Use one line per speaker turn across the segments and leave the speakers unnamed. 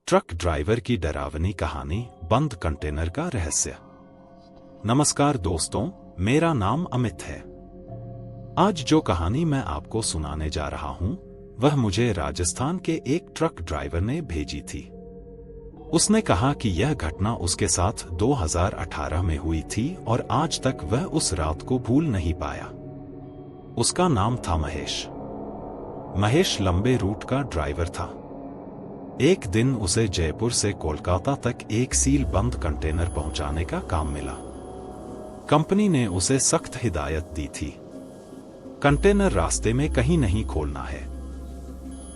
Truck driver की डरावनी कहानी, बंद कंटेनर का रहस्य। नमस्कार दोस्तों, मेरा अमित अमित है। आज जो कहानी मैं आपको सुनाने जा रहा हूं, वह मुझे राजस्थान के एक ट्रक ड्राइवर ने भेजी थी। उसने कहा कि यह घटना उसके साथ 2018 में हुई थी और आज तक वह उस रात को भूल नहीं पाया। उसका नाम था महेश। महेश लंबे रूट का ड्राइवर था। एक दिन उसे जयपुर से कोलकाता तक एक सील बंद कंटेनर पहुंचाने का काम मिला। कंपनी ने उसे सख्त हिदायत दी थी, कंटेनर रास्ते में कहीं नहीं खोलना है।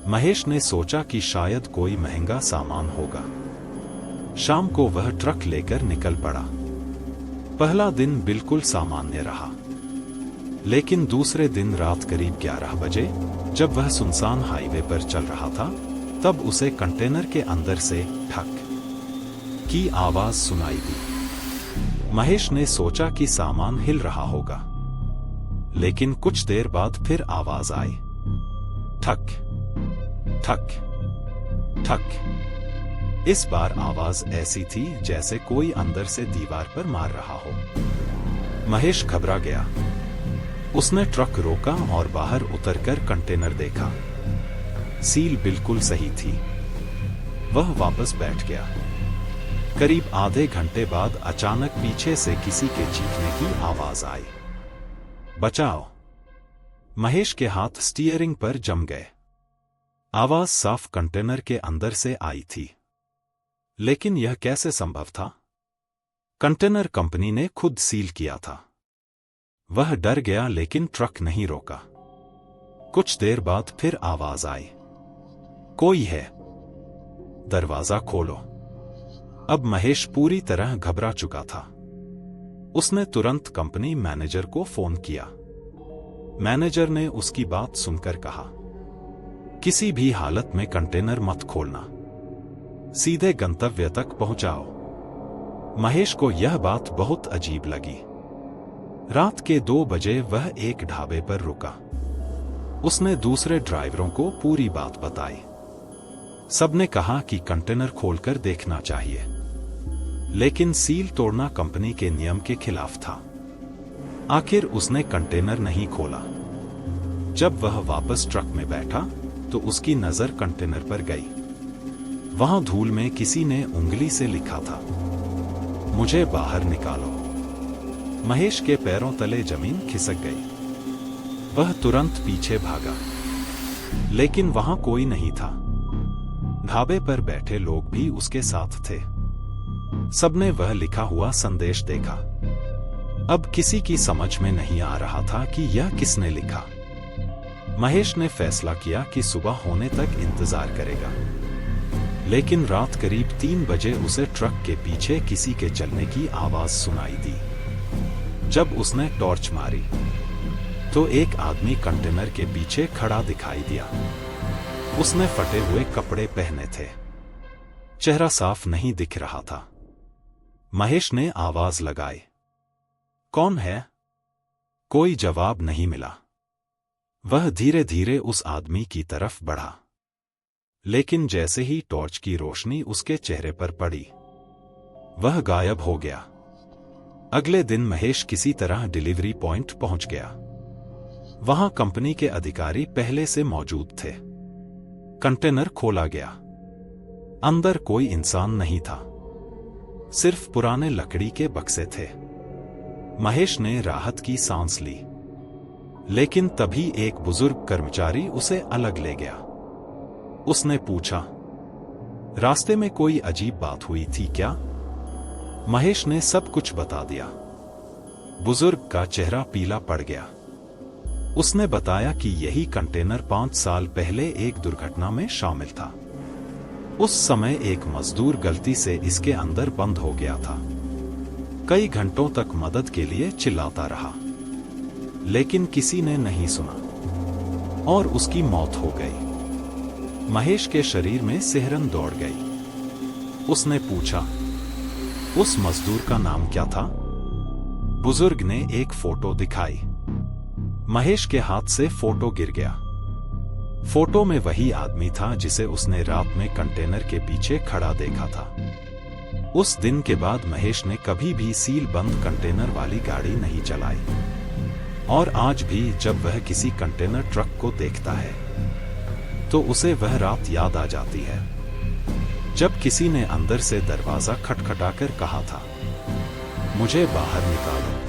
महेश ने सोचा कि शायद कोई महंगा सामान होगा। शाम को वह ट्रक लेकर निकल पड़ा। पहला दिन बिल्कुल सामान्य रहा, लेकिन दूसरे दिन रात करीब 11 बजे जब वह सुनसान हाईवे पर चल रहा था, तब उसे कंटेनर के अंदर से ठक की आवाज सुनाई दी। महेश ने सोचा कि सामान हिल रहा होगा, लेकिन कुछ देर बाद फिर आवाज आई, ठक ठक ठक। इस बार आवाज ऐसी थी जैसे कोई अंदर से दीवार पर मार रहा हो। महेश घबरा गया। उसने ट्रक रोका और बाहर उतरकर कंटेनर देखा। सील बिल्कुल सही थी। वह वापस बैठ गया। करीब आधे घंटे बाद अचानक पीछे से किसी के चीखने की आवाज आई, बचाओ। महेश के हाथ स्टीयरिंग पर जम गए। आवाज साफ कंटेनर के अंदर से आई थी, लेकिन यह कैसे संभव था? कंटेनर कंपनी ने खुद सील किया था। वह डर गया, लेकिन ट्रक नहीं रोका। कुछ देर बाद फिर आवाज आई, कोई है, दरवाजा खोलो। अब महेश पूरी तरह घबरा चुका था। उसने तुरंत कंपनी मैनेजर को फोन किया। मैनेजर ने उसकी बात सुनकर कहा, किसी भी हालत में कंटेनर मत खोलना, सीधे गंतव्य तक पहुंचाओ। महेश को यह बात बहुत अजीब लगी। रात के 2 बजे वह एक ढाबे पर रुका। उसने दूसरे ड्राइवरों को पूरी बात बताई। सबने कहा कि कंटेनर खोलकर देखना चाहिए, लेकिन सील तोड़ना कंपनी के नियम के खिलाफ था। आखिर उसने कंटेनर नहीं खोला। जब वह वापस ट्रक में बैठा तो उसकी नजर कंटेनर पर गई। वहां धूल में किसी ने उंगली से लिखा था, मुझे बाहर निकालो। महेश के पैरों तले जमीन खिसक गई। वह तुरंत पीछे भागा, लेकिन वहां कोई नहीं था। ढाबे पर बैठे लोग भी उसके साथ थे। सबने वह लिखा हुआ संदेश देखा। अब किसी की समझ में नहीं आ रहा था कि यह किसने लिखा। महेश ने फैसला किया कि सुबह होने तक इंतजार करेगा, लेकिन रात करीब 3 बजे उसे ट्रक के पीछे किसी के चलने की आवाज सुनाई दी। जब उसने टॉर्च मारी तो एक आदमी कंटेनर के पीछे खड़ा दिखाई दिया। उसने फटे हुए कपड़े पहने थे। चेहरा साफ नहीं दिख रहा था। महेश ने आवाज लगाई, कौन है? कोई जवाब नहीं मिला। वह धीरे धीरे उस आदमी की तरफ बढ़ा, लेकिन जैसे ही टॉर्च की रोशनी उसके चेहरे पर पड़ी, वह गायब हो गया। अगले दिन महेश किसी तरह डिलीवरी पॉइंट पहुंच गया। वहां कंपनी के अधिकारी पहले से मौजूद थे। कंटेनर खोला गया। अंदर कोई इंसान नहीं था, सिर्फ पुराने लकड़ी के बक्से थे। महेश ने राहत की सांस ली, लेकिन तभी एक बुजुर्ग कर्मचारी उसे अलग ले गया। उसने पूछा, रास्ते में कोई अजीब बात हुई थी क्या? महेश ने सब कुछ बता दिया। बुजुर्ग का चेहरा पीला पड़ गया। उसने बताया कि यही कंटेनर 5 साल पहले एक दुर्घटना में शामिल था। उस समय एक मजदूर गलती से इसके अंदर बंद हो गया था। कई घंटों तक मदद के लिए चिल्लाता रहा, लेकिन किसी ने नहीं सुना और उसकी मौत हो गई। महेश के शरीर में सिहरन दौड़ गई। उसने पूछा, उस मजदूर का नाम क्या था? बुजुर्ग ने एक फोटो दिखाई। महेश के हाथ से फोटो गिर गया। फोटो में वही आदमी था जिसे उसने रात में कंटेनर के पीछे खड़ा देखा था। उस दिन के बाद महेश ने कभी भी सील बंद कंटेनर वाली गाड़ी नहीं चलाई, और आज भी जब वह किसी कंटेनर ट्रक को देखता है तो उसे वह रात याद आ जाती है जब किसी ने अंदर से दरवाजा खटखटाकर कहा था, मुझे बाहर निकालो।